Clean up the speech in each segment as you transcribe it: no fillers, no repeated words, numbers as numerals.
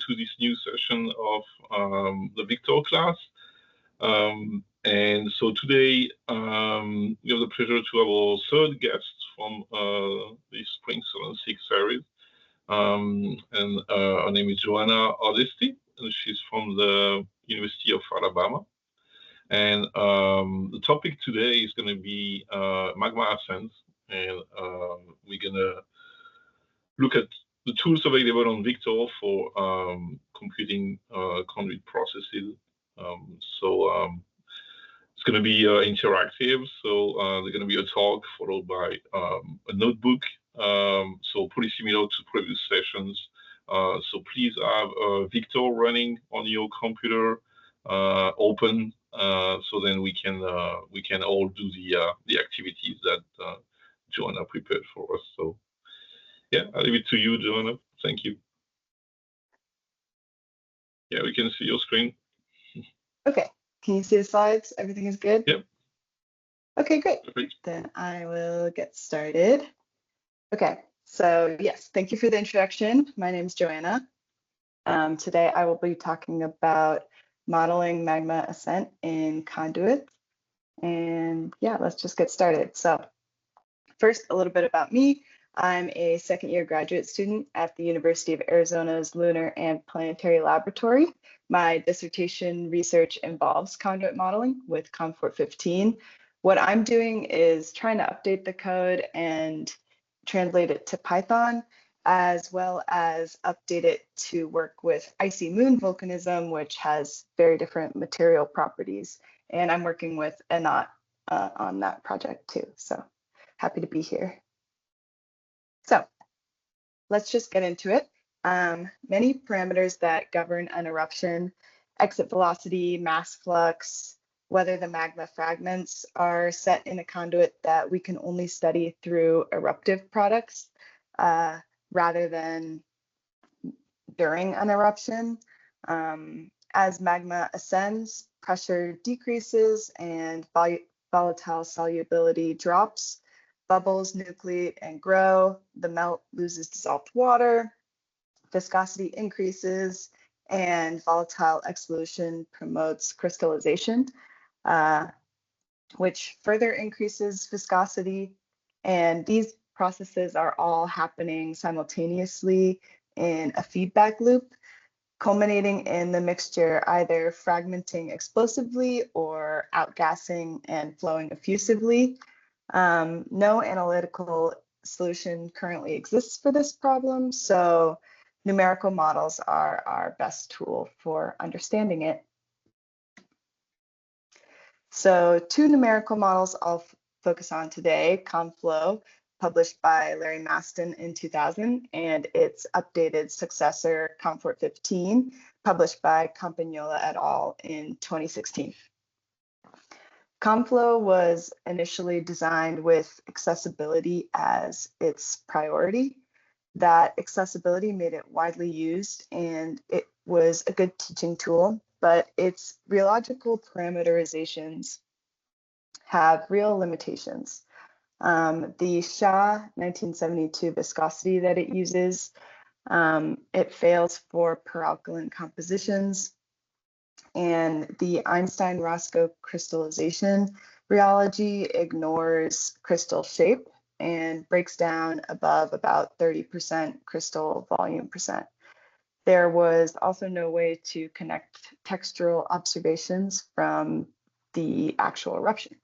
to this new session of the Victor class. And so today we have the pleasure to have our third guest from the Spring 6 series. And her name is Joanna Ardesti, and she's from the University of Alabama. And the topic today is going to be Magma Ascent, and we're going to look at the tools available on Victor for computing conduit processes. It's going to be interactive. So there's going to be a talk followed by a notebook. So pretty similar to previous sessions. So please have Victor running on your computer open, so then we can all do the activities that Joanna prepared for us. So yeah, I'll leave it to you, Joanna. Thank you. Yeah, we can see your screen. Okay, can you see the slides? Everything is good? Yep. Okay, great. Perfect. Then I will get started. Okay, so yes, thank you for the introduction. My name is Joanna. Today I will be talking about modeling magma ascent in conduits. And yeah, let's just get started. So first, a little bit about me. I'm a second-year graduate student at the University of Arizona's Lunar and Planetary Laboratory. My dissertation research involves conduit modeling with Confort 15. What I'm doing is trying to update the code and translate it to Python, as well as update it to work with icy moon volcanism, which has very different material properties. And I'm working with Anat on that project too. So happy to be here. So let's just get into it. Many parameters that govern an eruption, exit velocity, mass flux, whether the magma fragments are set in a conduit that we can only study through eruptive products rather than during an eruption. As magma ascends, pressure decreases and volatile solubility drops. Bubbles nucleate and grow, the melt loses dissolved water, viscosity increases, and volatile exsolution promotes crystallization, which further increases viscosity. And these processes are all happening simultaneously in a feedback loop, culminating in the mixture either fragmenting explosively or outgassing and flowing effusively. No analytical solution currently exists for this problem, so numerical models are our best tool for understanding it. So two numerical models I'll focus on today: ConFlow, published by Larry Maston in 2000, and its updated successor, Confort 15, published by Campagnola et al. In 2016. ConFlow was initially designed with accessibility as its priority. That accessibility made it widely used and it was a good teaching tool, but its rheological parameterizations have real limitations. The Shah 1972 viscosity that it uses, it fails for peralkaline compositions. And the Einstein-Roscoe crystallization rheology ignores crystal shape and breaks down above about 30% crystal volume percent. There was also no way to connect textural observations from the actual eruption.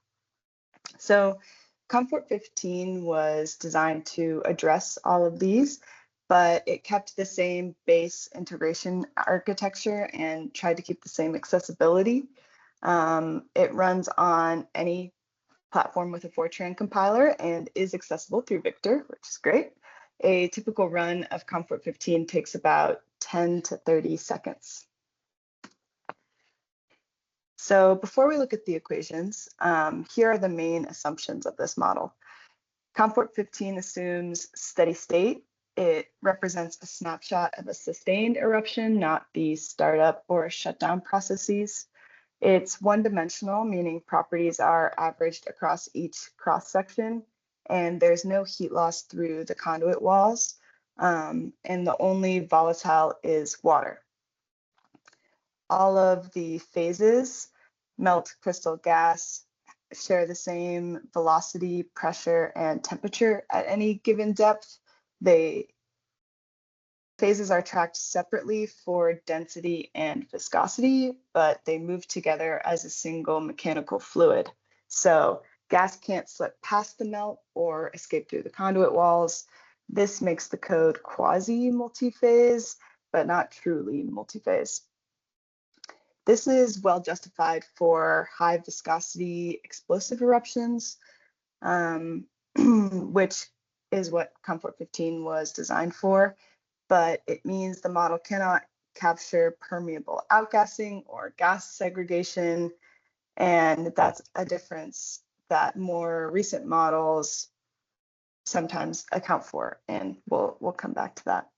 So Confort 15 was designed to address all of these, but it kept the same base integration architecture and tried to keep the same accessibility. It runs on any platform with a Fortran compiler and is accessible through Victor, which is great. A typical run of Confort 15 takes about 10 to 30 seconds. So before we look at the equations, here are the main assumptions of this model. Confort 15 assumes steady state. It represents a snapshot of a sustained eruption, not the startup or shutdown processes. It's one-dimensional, meaning properties are averaged across each cross-section, and there's no heat loss through the conduit walls, and the only volatile is water. all of the phases, melt, crystal, gas, share the same velocity, pressure, and temperature at any given depth. Phases are tracked separately for density and viscosity, but they move together as a single mechanical fluid. So gas can't slip past the melt or escape through the conduit walls. This makes the code quasi-multiphase, but not truly multiphase. This is well justified for high viscosity explosive eruptions, which is what Confort 15 was designed for, but it means the model cannot capture permeable outgassing or gas segregation, and that's a difference that more recent models sometimes account for, and we'll come back to that.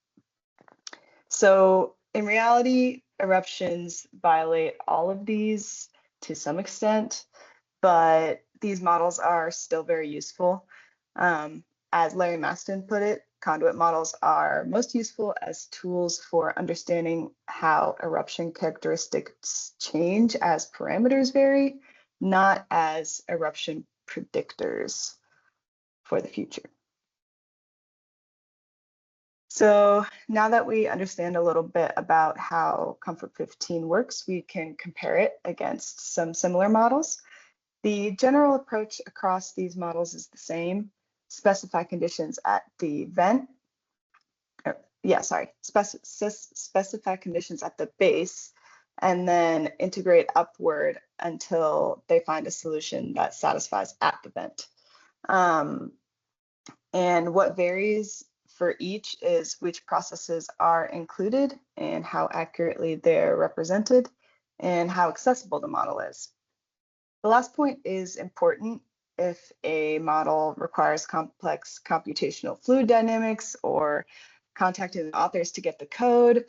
So in reality, eruptions violate all of these to some extent, but these models are still very useful. As Larry Maston put it, conduit models are most useful as tools for understanding how eruption characteristics change as parameters vary, not as eruption predictors for the future. So now that we understand a little bit about how Confort 15 works, we can compare it against some similar models. The general approach across these models is the same. Specify conditions at the vent. Specify conditions at the base, and then integrate upward until they find a solution that satisfies at the vent. And what varies for each is which processes are included and how accurately they're represented and how accessible the model is. The last point is important. If a model requires complex computational fluid dynamics or contacting the authors to get the code,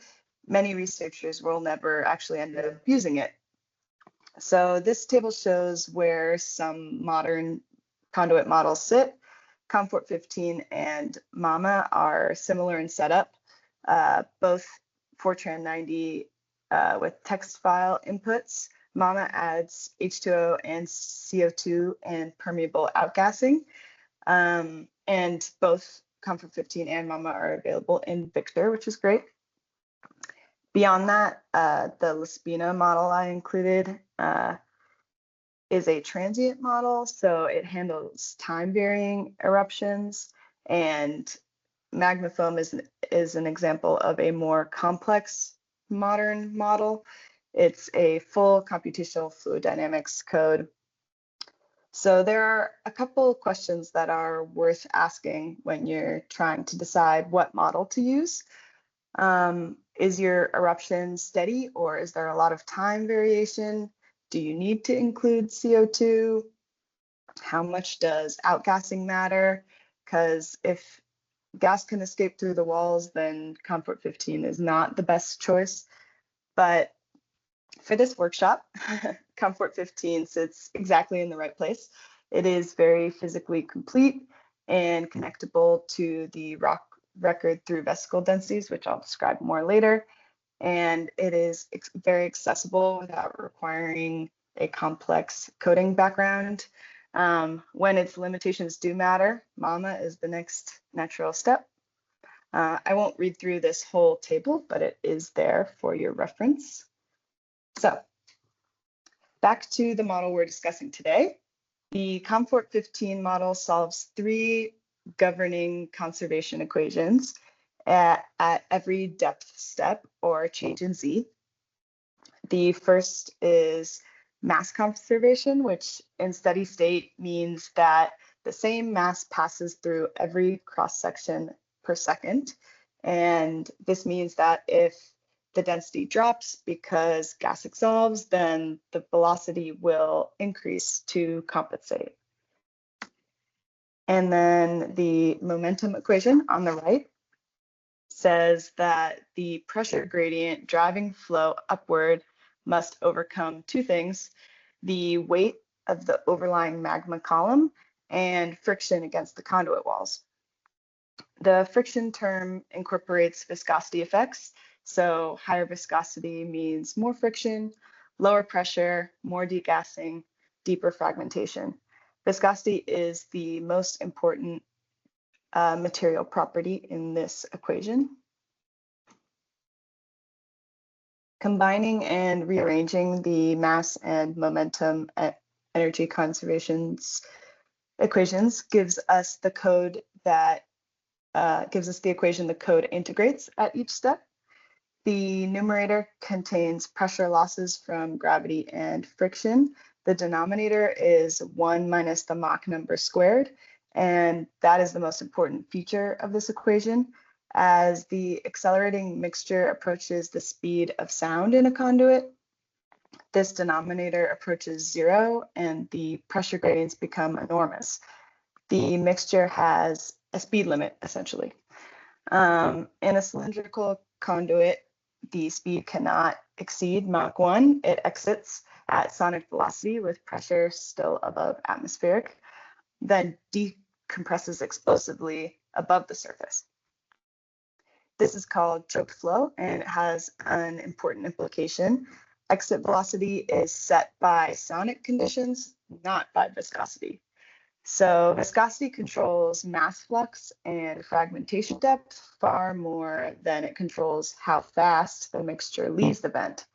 many researchers will never actually end up using it. So this table shows where some modern conduit models sit. Confort 15 and Magma are similar in setup, both Fortran 90 with text file inputs. Magma adds H2O and CO2 and permeable outgassing. And both Confort 15 and Magma are available in Victor, which is great. Beyond that, the Lespina model I included is a transient model, so it handles time varying eruptions, and Magma foam is an example of a more complex modern model. It's a full computational fluid dynamics code. So there are a couple questions that are worth asking when you're trying to decide what model to use. Is your eruption steady, or is there a lot of time variation? Do you need to include CO2? How much does outgassing matter? Because if gas can escape through the walls, then Confort 15 is not the best choice. But for this workshop, Confort 15 sits exactly in the right place. It is very physically complete and connectable to the rock record through vesicle densities, which I'll describe more later. And it is very accessible without requiring a complex coding background. When its limitations do matter, Magma is the next natural step. I won't read through this whole table, but it is there for your reference. So back to the model we're discussing today. The Confort 15 model solves three governing conservation equations at every depth step or change in Z. The first is mass conservation, which in steady state means that the same mass passes through every cross section per second. And this means that if the density drops because gas exsolves, then the velocity will increase to compensate. And then the momentum equation on the right says that the pressure gradient driving flow upward must overcome two things: the weight of the overlying magma column and friction against the conduit walls. The friction term incorporates viscosity effects, So higher viscosity means more friction, lower pressure, more degassing, deeper fragmentation. Viscosity is the most important material property in this equation. Combining and rearranging the mass and momentum energy conservations equations gives us the code that gives us the equation the code integrates at each step. The numerator contains pressure losses from gravity and friction. The denominator is 1 minus the Mach number squared, and that is the most important feature of this equation. As the accelerating mixture approaches the speed of sound in a conduit, this denominator approaches 0 and the pressure gradients become enormous. The mixture has a speed limit, essentially. In a cylindrical conduit, the speed cannot exceed Mach 1. It exits at sonic velocity with pressure still above atmospheric, then decompresses explosively above the surface. This is called choked flow, and it has an important implication. Exit velocity is set by sonic conditions, not by viscosity. So viscosity controls mass flux and fragmentation depth far more than it controls how fast the mixture leaves the vent.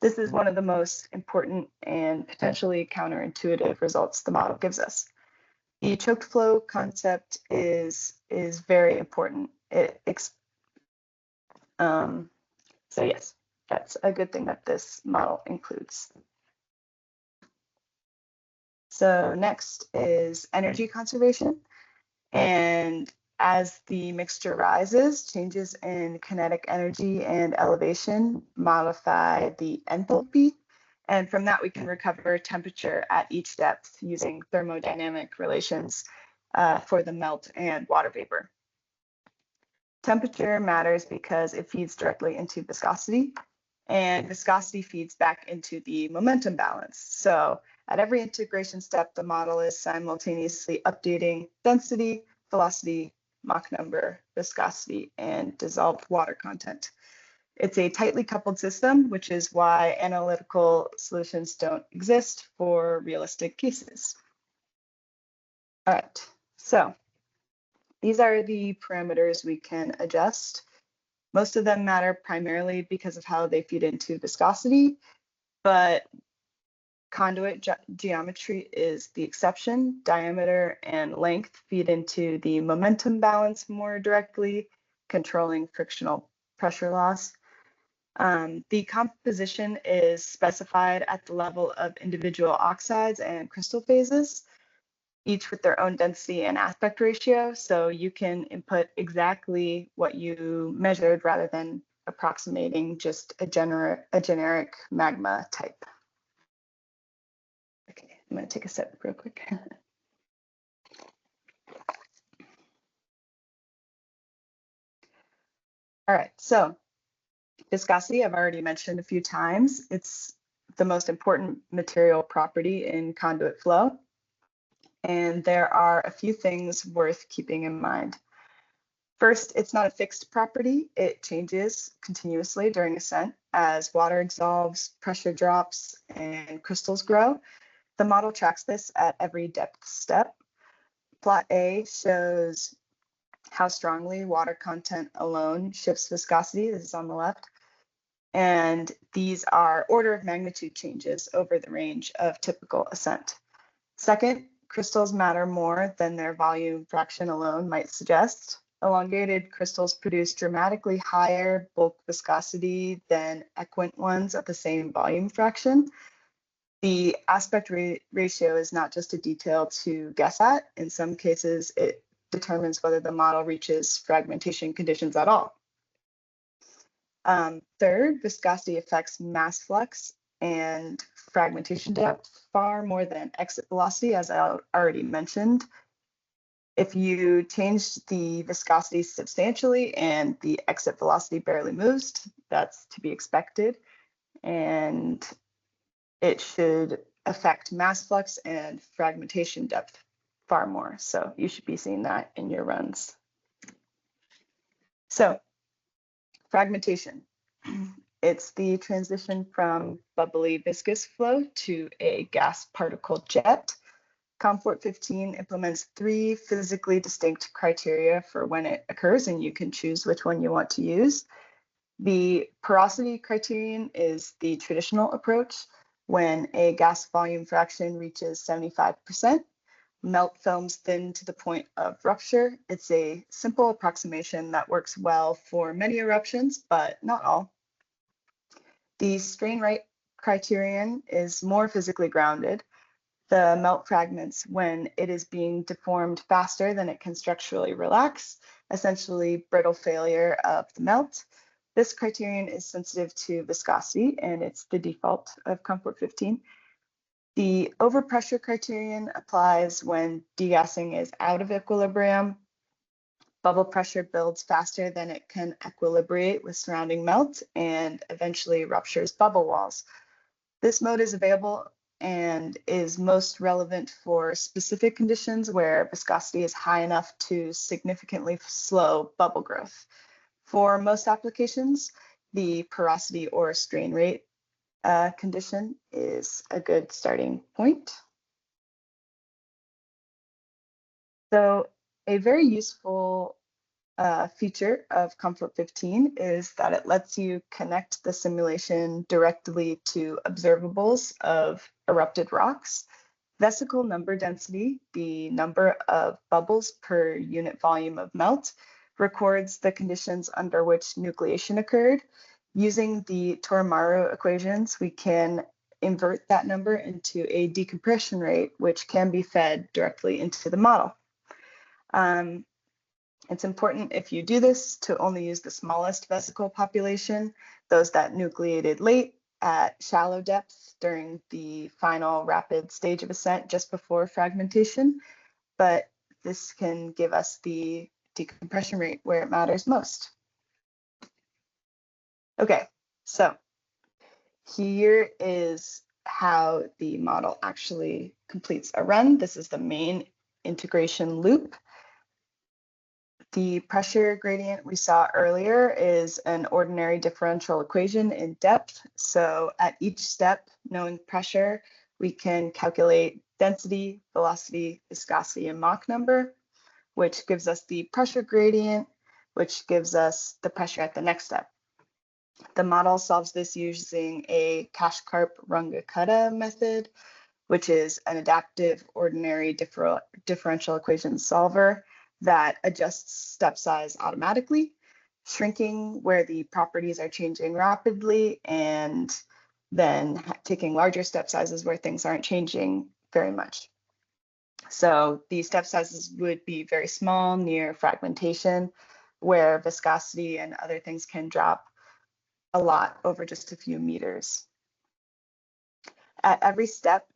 This is one of the most important and potentially counterintuitive results the model gives us. The choked flow concept is very important. So yes, that's a good thing that this model includes. So next is energy conservation. And as the mixture rises, changes in kinetic energy and elevation modify the enthalpy. And from that, we can recover temperature at each depth using thermodynamic relations for the melt and water vapor. Temperature matters because it feeds directly into viscosity, and viscosity feeds back into the momentum balance. So at every integration step, the model is simultaneously updating density, velocity, Mach number, viscosity, and dissolved water content. It's a tightly coupled system, which is why analytical solutions don't exist for realistic cases. All right, so these are the parameters we can adjust. Most of them matter primarily because of how they feed into viscosity, but conduit geometry is the exception. Diameter and length feed into the momentum balance more directly, controlling frictional pressure loss. The composition is specified at the level of individual oxides and crystal phases, each with their own density and aspect ratio. So you can input exactly what you measured rather than approximating just a generic magma type. Okay, I'm going to take a sip real quick. All right, so viscosity, I've already mentioned a few times. It's the most important material property in conduit flow. And there are a few things worth keeping in mind. First, it's not a fixed property. It changes continuously during ascent as water dissolves, pressure drops, and crystals grow. The model tracks this at every depth step. Plot A shows how strongly water content alone shifts viscosity. This is on the left. And these are order of magnitude changes over the range of typical ascent. Second, crystals matter more than their volume fraction alone might suggest. Elongated crystals produce dramatically higher bulk viscosity than equant ones at the same volume fraction. The aspect ratio is not just a detail to guess at. In some cases, it determines whether the model reaches fragmentation conditions at all. Third, viscosity affects mass flux and fragmentation depth far more than exit velocity, as I already mentioned. If you change the viscosity substantially and the exit velocity barely moves, that's to be expected. And it should affect mass flux and fragmentation depth far more. So you should be seeing that in your runs. So fragmentation. It's the transition from bubbly viscous flow to a gas particle jet. Confort 15 implements 3 physically distinct criteria for when it occurs, and you can choose which one you want to use. The porosity criterion is the traditional approach. When a gas volume fraction reaches 75%, melt films thin to the point of rupture. It's a simple approximation that works well for many eruptions, but not all. The strain rate criterion is more physically grounded. The melt fragments, when it is being deformed faster than it can structurally relax, essentially brittle failure of the melt. This criterion is sensitive to viscosity, and it's the default of Confort 15. The overpressure criterion applies when degassing is out of equilibrium. Bubble pressure builds faster than it can equilibrate with surrounding melt and eventually ruptures bubble walls. This mode is available and is most relevant for specific conditions where viscosity is high enough to significantly slow bubble growth. For most applications, the porosity or strain rate condition is a good starting point. So a very useful feature of Confort 15 is that it lets you connect the simulation directly to observables of erupted rocks. Vesicle number density, the number of bubbles per unit volume of melt, records the conditions under which nucleation occurred. Using the Toramaru equations, we can invert that number into a decompression rate, which can be fed directly into the model. It's important if you do this to only use the smallest vesicle population, those that nucleated late at shallow depths during the final rapid stage of ascent just before fragmentation, but this can give us the decompression rate where it matters most. Okay, so here is how the model actually completes a run. This is the main integration loop. The pressure gradient we saw earlier is an ordinary differential equation in depth. So at each step, knowing pressure, we can calculate density, velocity, viscosity, and Mach number, which gives us the pressure gradient, which gives us the pressure at the next step. The model solves this using a Cash-Karp-Runge-Kutta method, which is an adaptive ordinary differential equation solver that adjusts step size automatically, shrinking where the properties are changing rapidly, and then taking larger step sizes where things aren't changing very much. So these step sizes would be very small near fragmentation, where viscosity and other things can drop a lot over just a few meters. At every step,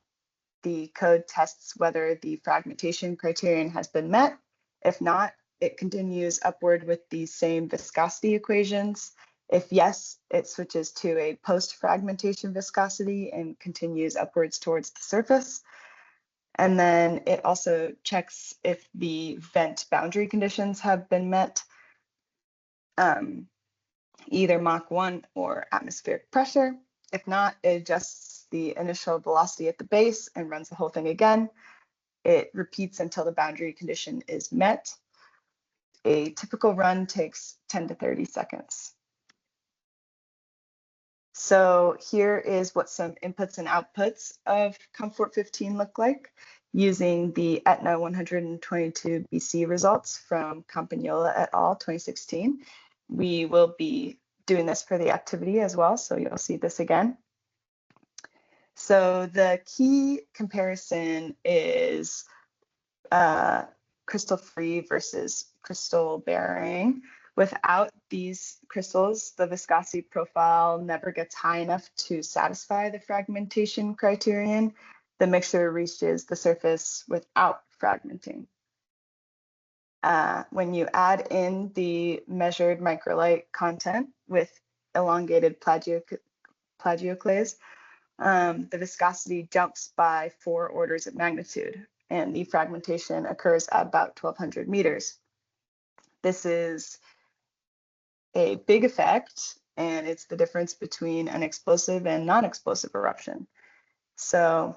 the code tests whether the fragmentation criterion has been met. If not, it continues upward with the same viscosity equations. If yes, it switches to a post-fragmentation viscosity and continues upwards towards the surface. And then it also checks if the vent boundary conditions have been met, either Mach 1 or atmospheric pressure. If not, it adjusts the initial velocity at the base and runs the whole thing again. It repeats until the boundary condition is met. A typical run takes 10 to 30 seconds. So here is what some inputs and outputs of Confort 15 look like using the Etna 122 BC results from Campagnola et al. 2016. We will be doing this for the activity as well, so you'll see this again. So the key comparison is crystal free versus crystal bearing. Without these crystals, the viscosity profile never gets high enough to satisfy the fragmentation criterion. The mixture reaches the surface without fragmenting. When you add in the measured microlite content with elongated plagioclase, the viscosity jumps by 4 orders of magnitude, and the fragmentation occurs at about 1,200 meters. This is a big effect and it's the difference between an explosive and non-explosive eruption. So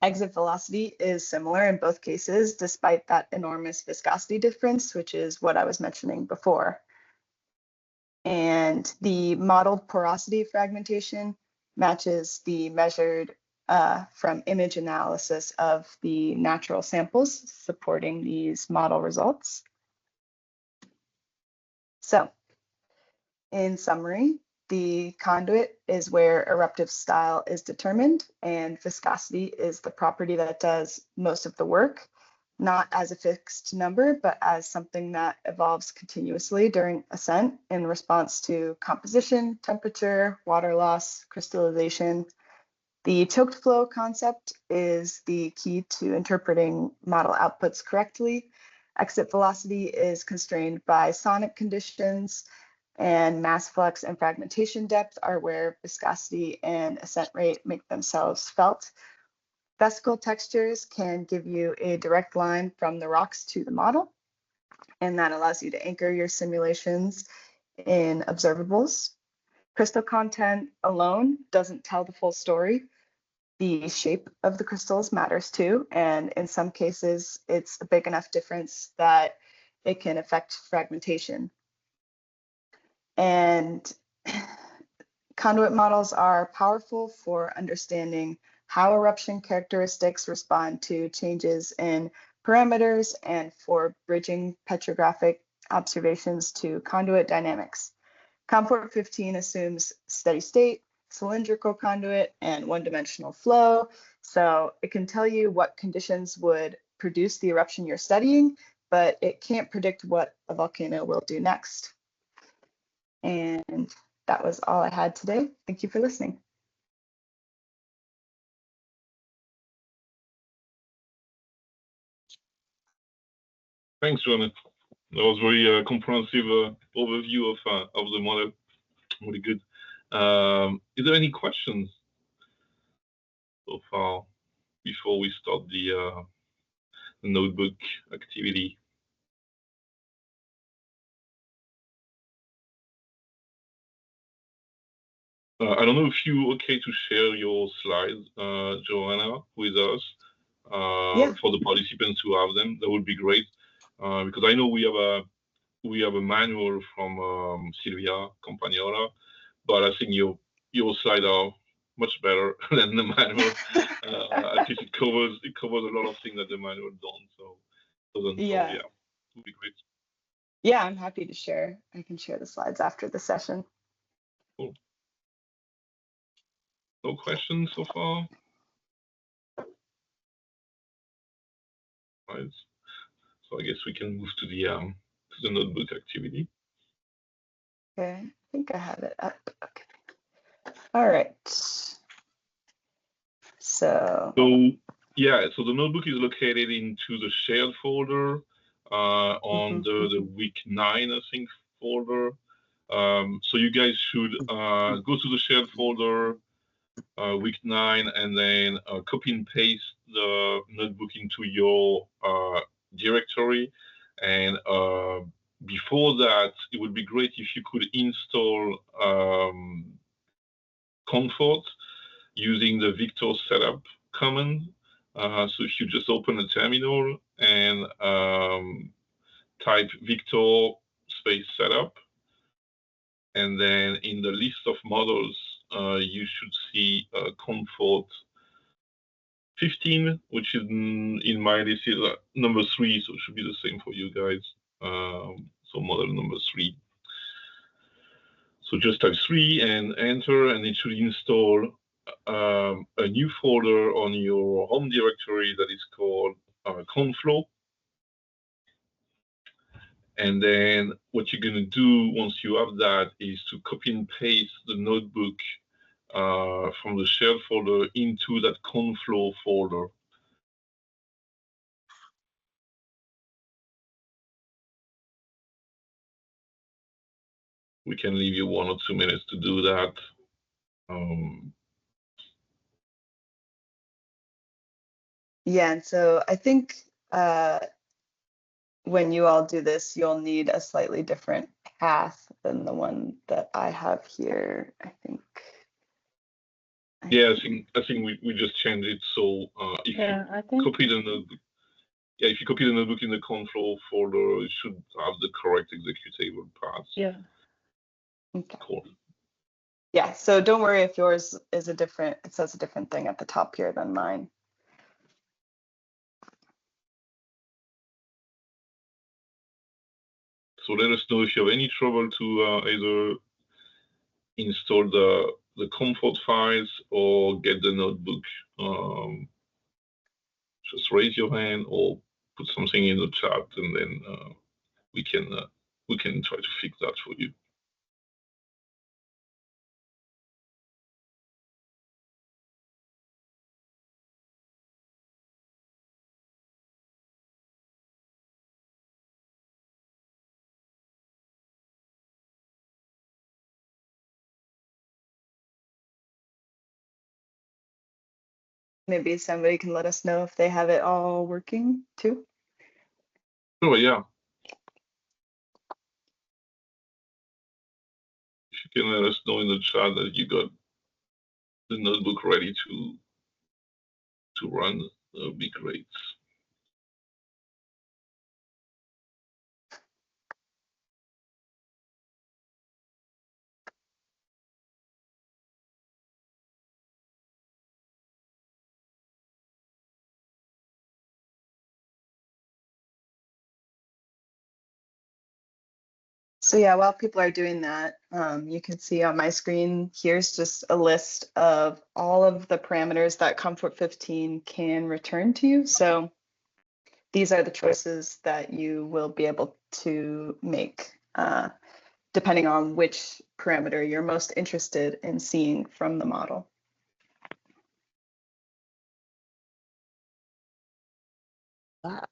exit velocity is similar in both cases, despite that enormous viscosity difference, which is what I was mentioning before. And the modeled porosity fragmentation matches the measured from image analysis of the natural samples supporting these model results. So in summary, the conduit is where eruptive style is determined, and viscosity is the property that does most of the work, not as a fixed number, but as something that evolves continuously during ascent in response to composition, temperature, water loss, crystallization. The choked flow concept is the key to interpreting model outputs correctly. Exit velocity is constrained by sonic conditions, and mass flux and fragmentation depth are where viscosity and ascent rate make themselves felt. Vesicle textures can give you a direct line from the rocks to the model, and that allows you to anchor your simulations in observables. Crystal content alone doesn't tell the full story. The shape of the crystals matters too, and in some cases, it's a big enough difference that it can affect fragmentation. And conduit models are powerful for understanding how eruption characteristics respond to changes in parameters and for bridging petrographic observations to conduit dynamics. Confort 15 assumes steady state, cylindrical conduit, and one-dimensional flow. So it can tell you what conditions would produce the eruption you're studying, but it can't predict what a volcano will do next. And that was all I had today. Thank you for listening. Thanks, Joanna. That was very comprehensive overview of the model. Really good. Is there any questions so far before we start the notebook activity? I don't know if you're okay to share your slides, Joanna, with us for the participants who have them. That would be great because I know we have a manual from Silvia Campagnola, but I think your slides are much better than the manual. I think it covers a lot of things that the manual don't. So yeah, it would be great. Yeah, I'm happy to share. I can share the slides after the session. Cool. No questions so far? Right. So I guess we can move to the notebook activity. Okay, I think I have it up. Okay. All right. So yeah, so the notebook is located into the shared folder on the week 9, I think, folder. So you guys should go to the shared folder, week 9, and then copy and paste the notebook into your directory. And before that, it would be great if you could install Confort using the Victor setup command. So if you just open a terminal and type Victor space setup, and then in the list of models, you should see Confort 15, which is in my list is number 3, so it should be the same for you guys. So model number 3. So just type 3 and enter, and it should install a new folder on your home directory that is called Conflow. And then what you're going to do once you have that is to copy and paste the notebook from the shared folder into that Conflow folder. We can leave you 1 or 2 minutes to do that. Yeah, and so I think when you all do this, you'll need a slightly different path than the one that I have here, I think. Yeah, I think we just changed it. So if Yeah, you I think. copy the notebook, yeah, if you copy the notebook in the Confort folder, it should have the correct executable path. Yeah. Okay. Cool. Yeah, so don't worry if yours is it says a different thing at the top here than mine. So let us know if you have any trouble to either install the Confort files or get the notebook. Just raise your hand or put something in the chat, and then we can try to fix that for you. Maybe somebody can let us know if they have it all working too. Oh yeah. If you can let us know in the chat that you got the notebook ready to run, that would be great. So yeah, while people are doing that, you can see on my screen, here's just a list of all of the parameters that Confort 15 can return to you. So these are the choices that you will be able to make depending on which parameter you're most interested in seeing from the model. Wow.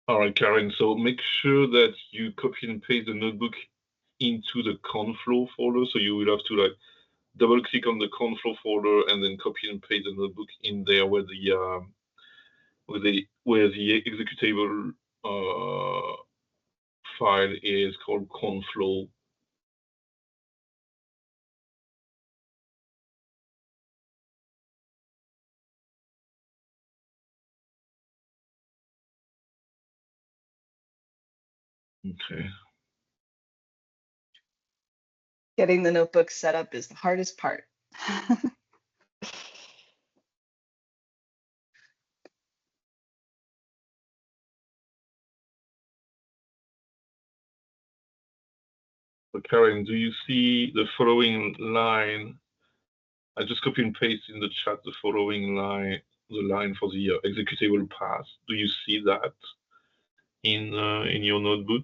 All right, Karen. So make sure that you copy and paste the notebook into the Conflow folder. So you will have to like double click on the Conflow folder and then copy and paste the notebook in there where the executable file is called Conflow. Okay. Getting the notebook set up is the hardest part. So Karen, do you see the following line? I just copy and paste in the chat the following line, the line for the executable path. Do you see that in your notebook?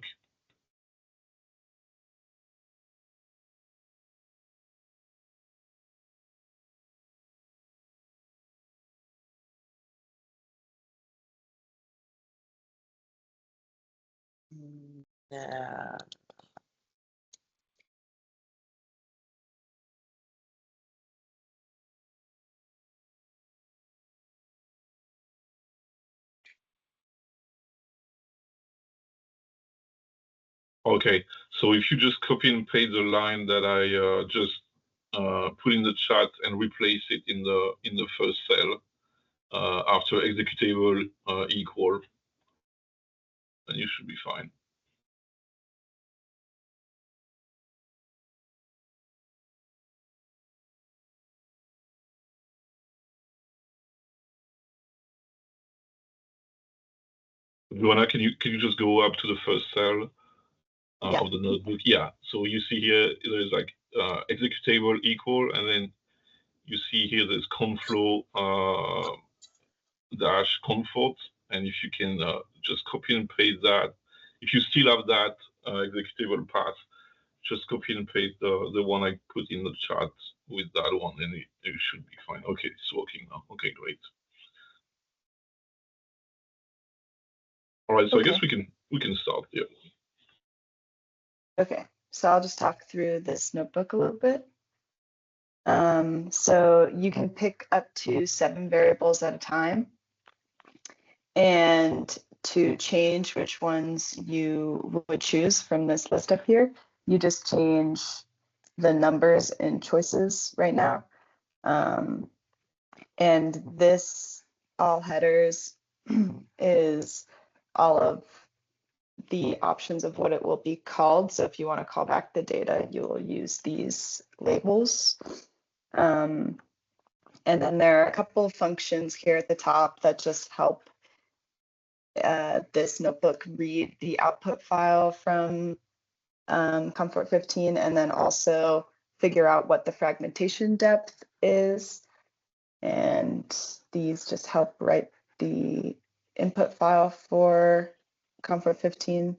Yeah. Okay, so if you just copy and paste the line that I just put in the chat and replace it in the first cell after executable equal, then you should be fine. Joanna, can you just go up to the first cell Yeah. of the notebook? Yeah. So you see here there's like executable equal, and then you see here there's conflow dash comfort, and if you can just copy and paste that, if you still have that executable path, just copy and paste the one I put in the chat with that one, and it should be fine. Okay, it's working now. Okay, great. All right, so Okay. I guess we can start. Yeah. Okay, so I'll just talk through this notebook a little bit. So you can pick up to 7 variables at a time. And to change which ones you would choose from this list up here, you just change the numbers in choices right now. And this all headers is all of the options of what it will be called. So if you want to call back the data, you will use these labels. And then there are a couple of functions here at the top that just help this notebook read the output file from Confort 15, and then also figure out what the fragmentation depth is. And these just help write the input file for Confort 15.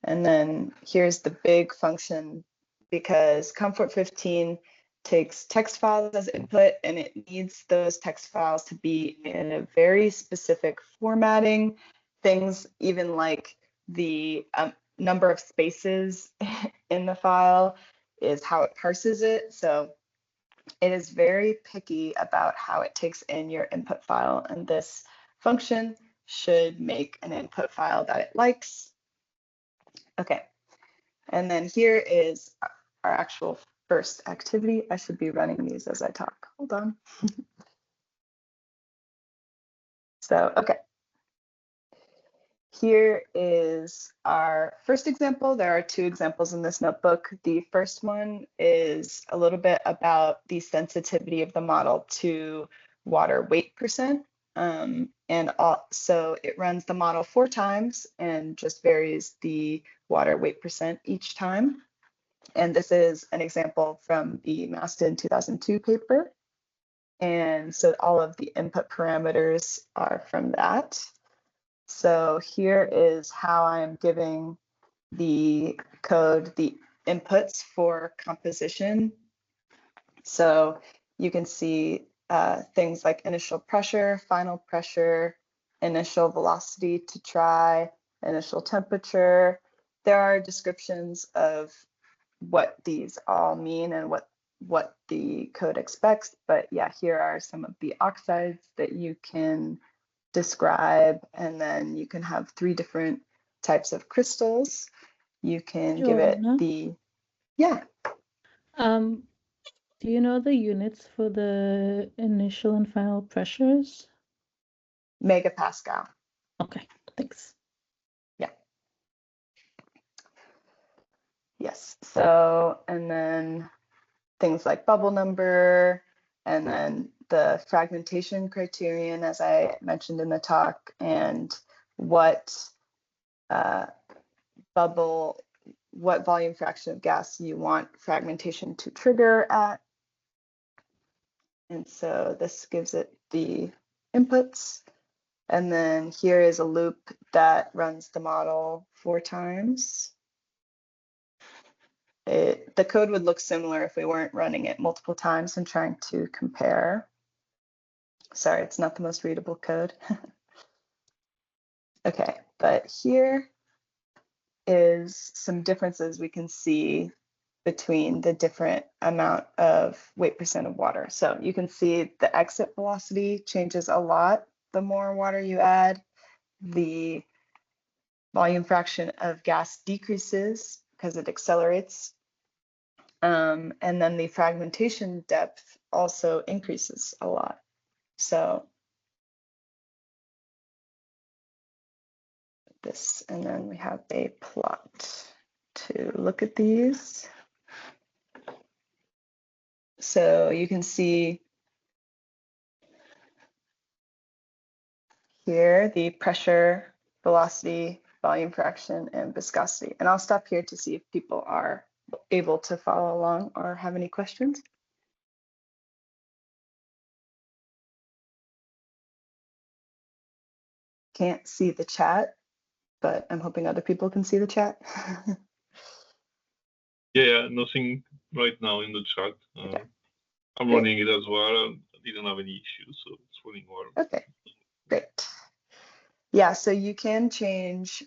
And then here's the big function, because Confort 15 takes text files as input, and it needs those text files to be in a very specific formatting. Things even like the number of spaces in the file is how it parses it. So it is very picky about how it takes in your input file, and this function should make an input file that it likes. Okay, and then here is our actual first activity. I should be running these as I talk. Hold on. So, okay. Here is our first example. There are 2 examples in this notebook. The first one is a little bit about the sensitivity of the model to water weight percent. So it runs the model 4 times and just varies the water weight percent each time. And this is an example from the Mastin 2002 paper. And so all of the input parameters are from that. So here is how I'm giving the code the inputs for composition. So you can see things like initial pressure, final pressure, initial velocity to try, initial temperature. There are descriptions of what these all mean and what the code expects. But yeah, here are some of the oxides that you can describe, and then you can have 3 different types of crystals. You can give it Joanna, the, yeah, do you know the units for the initial and final pressures? megapascal. Okay, thanks. Yeah. Yes. So, and then things like bubble number, and then the fragmentation criterion, as I mentioned in the talk, and what what volume fraction of gas you want fragmentation to trigger at. And so this gives it the inputs. And then here is a loop that runs the model 4 times. The code would look similar if we weren't running it multiple times and trying to compare. Sorry, it's not the most readable code. Okay, but here is some differences we can see between the different amount of weight percent of water. So you can see the exit velocity changes a lot the more water you add. The volume fraction of gas decreases because it accelerates. And then the fragmentation depth also increases a lot. So this, and then we have a plot to look at these. So you can see here the pressure velocity, volume fraction, and viscosity. And I'll stop here to see if people are able to follow along or have any questions. Can't see the chat, but I'm hoping other people can see the chat. Yeah, nothing right now in the chat. Okay. I'm Great. running it as well. I didn't have any issues, so it's running well. Okay, great. Yeah, so you can change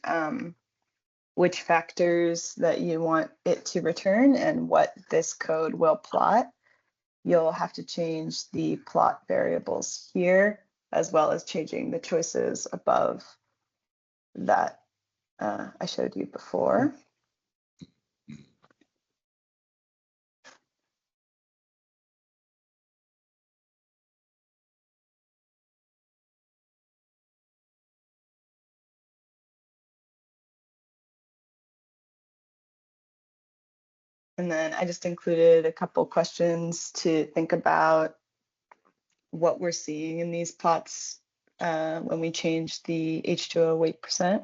which factors that you want it to return and what this code will plot. You'll have to change the plot variables here, as well as changing the choices above that I showed you before. And then I just included a couple questions to think about what we're seeing in these plots when we change the H2O weight percent.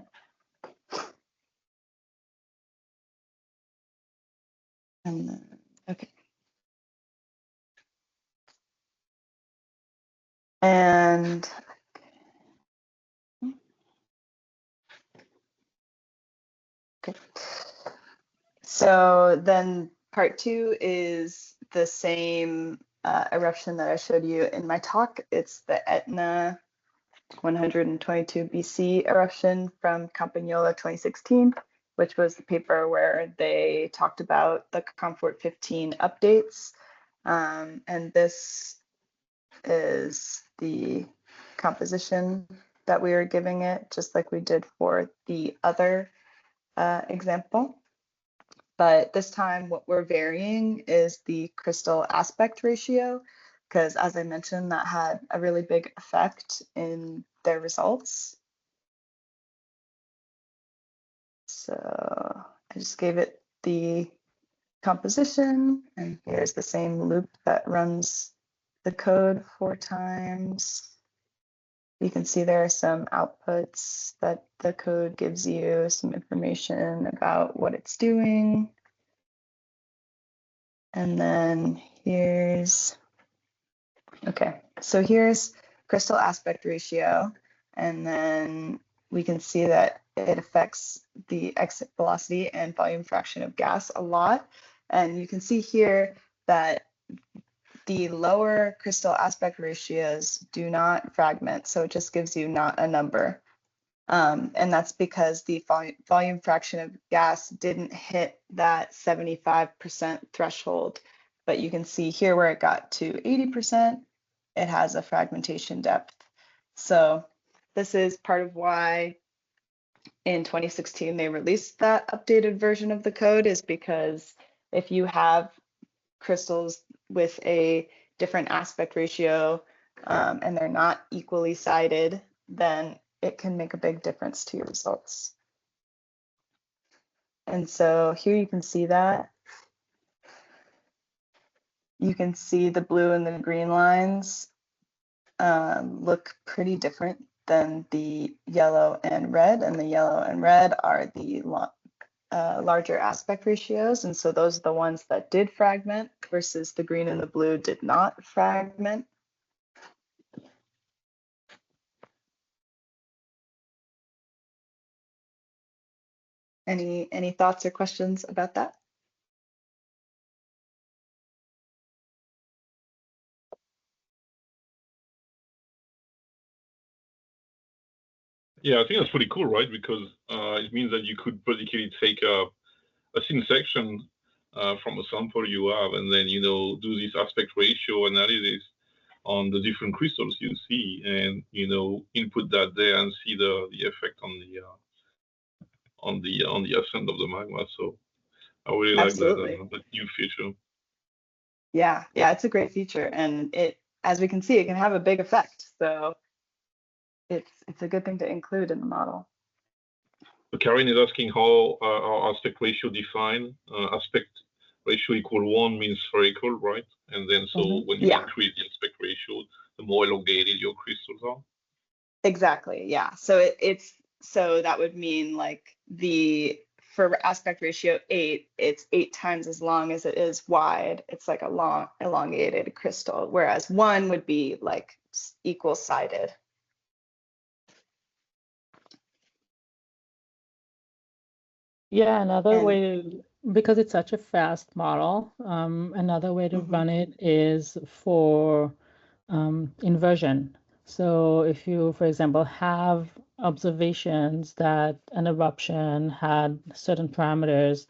And then, okay. And okay. So then part 2 is the same eruption that I showed you in my talk. It's the Etna 122 BC eruption from Campagnola 2016, which was the paper where they talked about the Confort 15 updates. And this is the composition that we are giving it, just like we did for the other example. But this time what we're varying is the crystal aspect ratio, because as I mentioned, that had a really big effect in their results. So I just gave it the composition, and here's the same loop that runs the code 4 times. You can see there are some outputs that the code gives you some information about what it's doing. And then here's, okay, so here's crystal aspect ratio. And then we can see that it affects the exit velocity and volume fraction of gas a lot. And you can see here that the lower crystal aspect ratios do not fragment, so it just gives you not a number. And that's because the volume fraction of gas didn't hit that 75% threshold. But you can see here where it got to 80%, it has a fragmentation depth. So this is part of why in 2016 they released that updated version of the code, is because if you have crystals with a different aspect ratio and they're not equally sided, then it can make a big difference to your results. And so here you can see that. You can see the blue and the green lines look pretty different than the yellow and red, and the yellow and red are the larger aspect ratios, and so those are the ones that did fragment versus the green and the blue did not fragment. Any thoughts or questions about that? Yeah, I think that's pretty cool, right? Because it means that you could basically take a thin section from a sample you have, and then do this aspect ratio analysis on the different crystals you see, and input that there and see the effect on the ascent of the magma. So I really like that new feature. Yeah, it's a great feature, and it, as we can see, it can have a big effect. So it's a good thing to include in the model. So Karen is asking how our aspect ratio defined. Aspect ratio equal 1 means spherical, right? And then so when you increase the aspect ratio, the more elongated your crystals are. Exactly, yeah. So it's So that would mean like for aspect ratio 8, it's 8 times as long as it is wide. It's like a long elongated crystal, whereas 1 would be like equal sided. Yeah, another And way, because it's such a fast model, another way to run it is for inversion. So if you, for example, have observations that an eruption had certain parameters,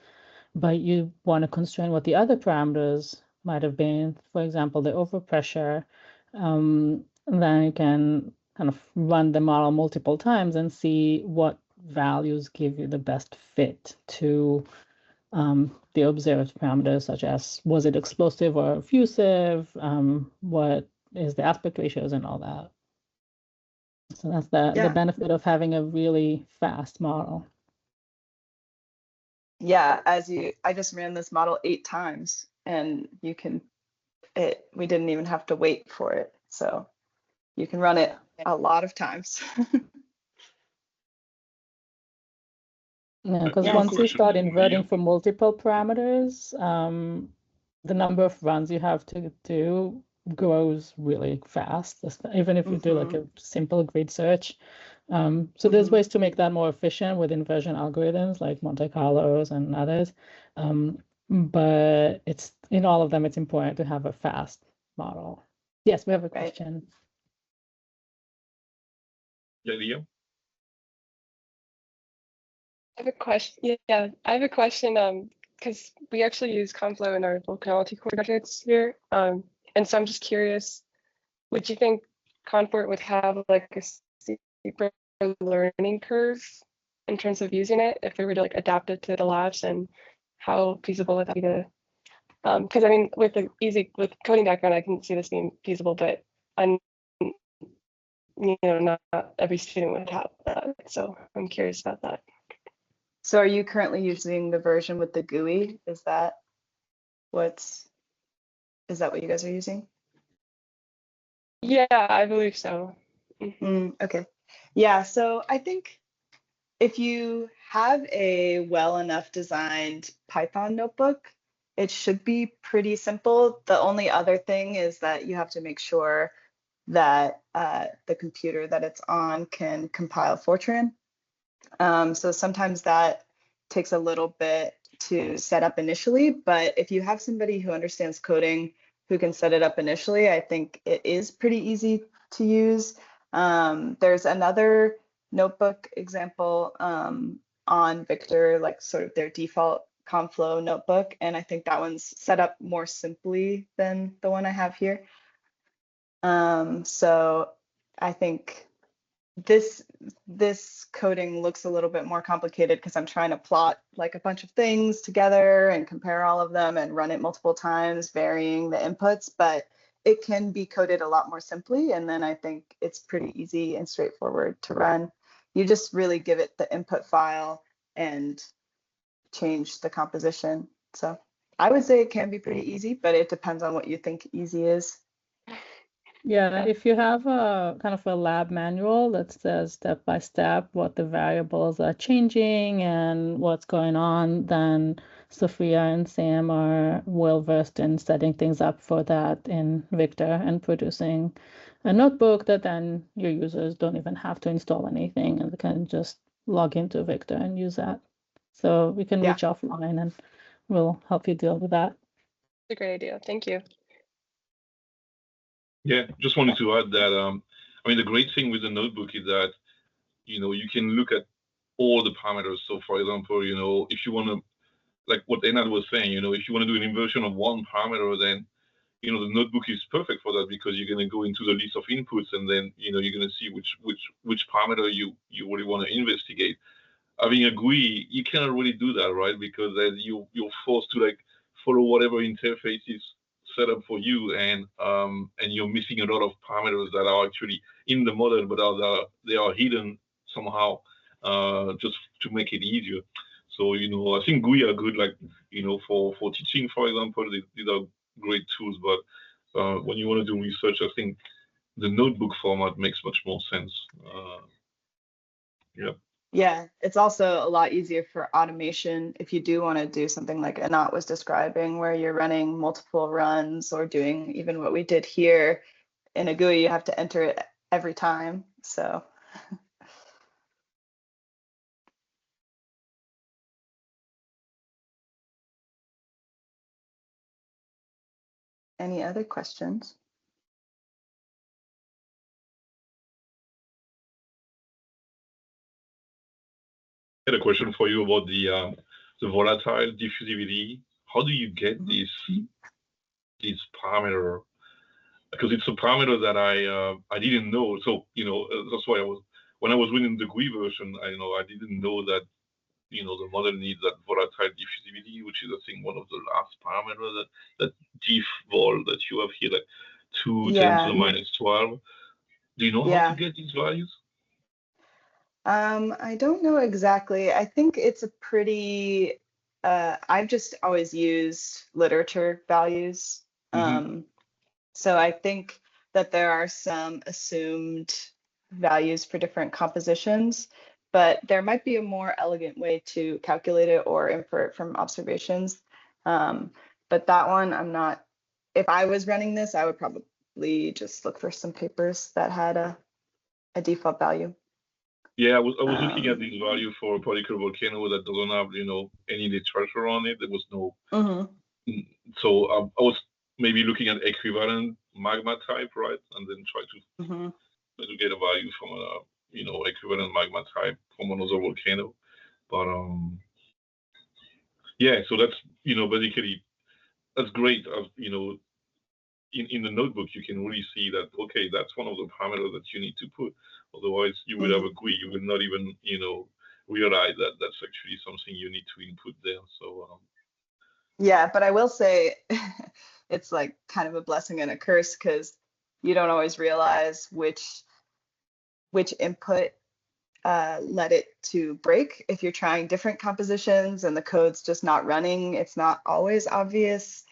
but you want to constrain what the other parameters might have been, for example, the overpressure, then you can kind of run the model multiple times and see what values give you the best fit to the observed parameters, such as was it explosive or effusive, what is the aspect ratios and all that. So that's the benefit of having a really fast model. Yeah, I just ran this model 8 times, and we didn't even have to wait for it. So you can run it a lot of times. Yeah, because Yeah, once you question start for inverting you. for multiple parameters, the number of runs you have to do grows really fast, even if you do like a simple grid search. So there's ways to make that more efficient with inversion algorithms like Monte Carlos and others. But it's in all of them, it's important to have a fast model. Yes, we have a question. Yeah, Liam? I have a question. Yeah, I have a question. Because we actually use Conflow in our volcanology core projects here. And so I'm just curious, would you think Confort would have like a steeper learning curve in terms of using it if we were to like adapt it to the labs, and how feasible would that be to? Because I mean, with coding background, I can see this being feasible, but I'm not every student would have that. So I'm curious about that. So are you currently using the version with the GUI? Is that what you guys are using? Yeah, I believe so. Okay. Yeah, so I think if you have a well enough designed Python notebook, it should be pretty simple. The only other thing is that you have to make sure that the computer that it's on can compile Fortran. So sometimes that takes a little bit to set up initially, but if you have somebody who understands coding who can set it up initially, I think it is pretty easy to use. There's another notebook example on Victor, like sort of their default Conflow notebook, and I think that one's set up more simply than the one I have here. So I think this coding looks a little bit more complicated because I'm trying to plot like a bunch of things together and compare all of them and run it multiple times, varying the inputs, but it can be coded a lot more simply. And then I think it's pretty easy and straightforward to run. You just really give it the input file and change the composition. So I would say it can be pretty easy, but it depends on what you think easy is. Yeah, if you have a kind of a lab manual that says step by step what the variables are changing and what's going on, then Sophia and Sam are well versed in setting things up for that in Victor and producing a notebook that then your users don't even have to install anything and they can just log into Victor and use that. So we can reach offline and we'll help you deal with that. That's a great idea. Thank you. Yeah, just wanted to add that, I mean, the great thing with the notebook is that, you can look at all the parameters. So for example, if you want to, like what Enad was saying, if you want to do an inversion of one parameter, then, the notebook is perfect for that because you're going to go into the list of inputs and then, you're going to see which parameter you really want to investigate. Having a GUI, you cannot really do that, right? Because then you're forced to like follow whatever interface is set up for you, and you're missing a lot of parameters that are actually in the model, but they are hidden somehow, just to make it easier. So I think GUI are good, like for teaching, for example, these are great tools. But when you want to do research, I think the notebook format makes much more sense. Yeah. Yeah, it's also a lot easier for automation if you do want to do something like Anat was describing, where you're running multiple runs or doing even what we did here in a GUI, you have to enter it every time. So any other questions? I had a question for you about the volatile diffusivity. How do you get this parameter? Because it's a parameter that I didn't know. So that's why when I was reading the GUI version, I didn't know that the model needs that volatile diffusivity, which is I think one of the last parameters that diff vol that you have here, like 2 10 to the minus 12. Do you know how to get these values? I don't know exactly. I think it's a pretty, I've just always used literature values. So I think that there are some assumed values for different compositions, but there might be a more elegant way to calculate it or infer it from observations. But that one, I'm not, if I was running this, I would probably just look for some papers that had a default value. Yeah, I was looking at this value for a particular volcano that doesn't have, any literature on it. There was no. So I was maybe looking at equivalent magma type, right, and then try to get a value from a, equivalent magma type from another volcano. But yeah, so that's basically that's great. In the notebook, you can really see that, okay, that's one of the parameters that you need to put. Otherwise, you would have a GUI. You would not even, realize that that's actually something you need to input there. So, yeah, but I will say it's like kind of a blessing and a curse because you don't always realize which input led it to break. If you're trying different compositions and the code's just not running, it's not always obvious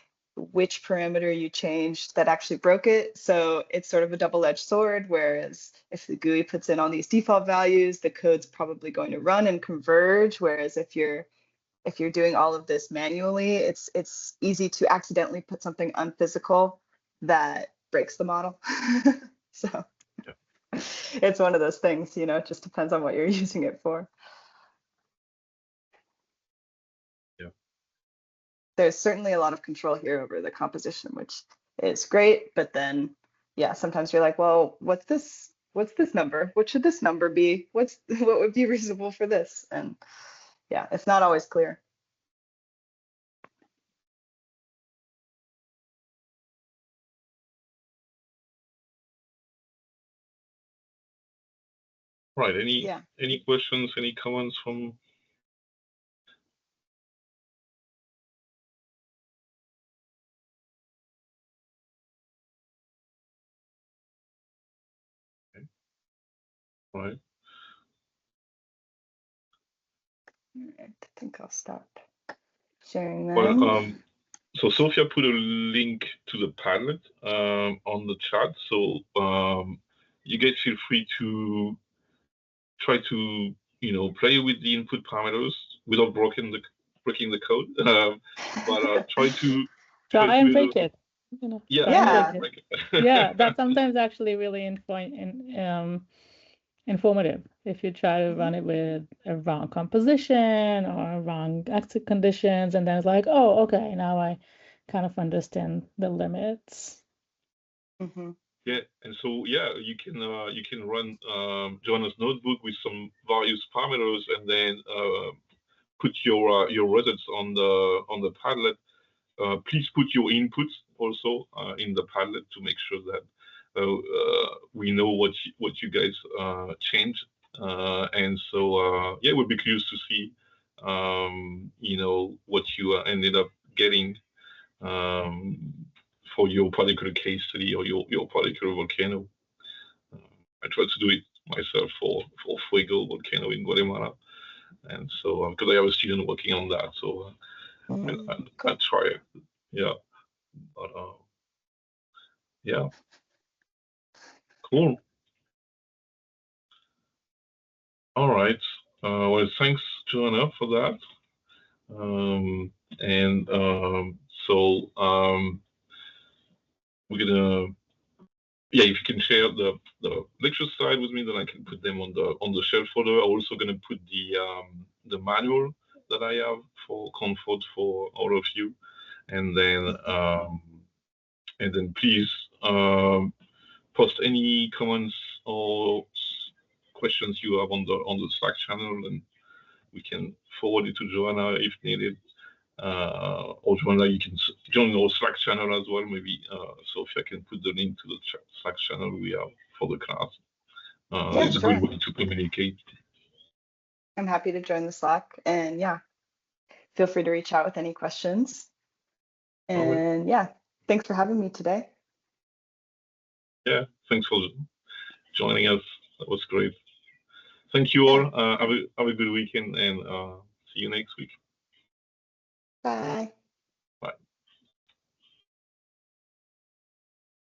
which parameter you changed that actually broke it. So it's sort of a double-edged sword, whereas if the GUI puts in all these default values, the code's probably going to run and converge. Whereas if you're doing all of this manually, it's easy to accidentally put something unphysical that breaks the model. So it's one of those things, it just depends on what you're using it for. Yeah. There's certainly a lot of control here over the composition, which is great. But then, yeah, sometimes you're like, well, what's this number? What should this number be? What would be reasonable for this? And yeah, it's not always clear. Right. Any questions? Any comments from? Okay. All right. I think I'll stop sharing that. Well, so Sophia put a link to the Padlet on the chat. So you guys feel free to try to play with the input parameters without breaking the code. But try Try and break to, it. Yeah. Try and Yeah. break it. Yeah, that's sometimes actually really informative. If you try to run it with a wrong composition or wrong exit conditions, and then it's like, oh, okay, now I kind of understand the limits. Yeah, and so you can run Joanna's notebook with some various parameters, and then put your results on the Padlet. Please put your inputs also in the Padlet to make sure that we know what you guys changed. And so yeah, we'll be curious to see what you ended up getting for your particular case study or your particular volcano. I tried to do it myself for Fuego volcano in Guatemala, and so because I have a student working on that, so I try it. Yeah, but yeah, cool. All right. Well, thanks, Joanna, for that. So we're gonna, yeah, if you can share the lecture slide with me, then I can put them on the shelf folder. I'm also gonna put the manual that I have for Confort for all of you, and then please post any comments or questions you have on the Slack channel, and we can forward it to Joanna if needed. Or Joanna, you can join our Slack channel as well. Maybe Sophia can put the link to the Slack channel we have for the class. Yeah, it's sure. a good way to communicate. I'm happy to join the Slack, and yeah, feel free to reach out with any questions. And yeah, thanks for having me today. Yeah, thanks for joining us. That was great. Thank you all. Have a good weekend, and see you next week. Bye.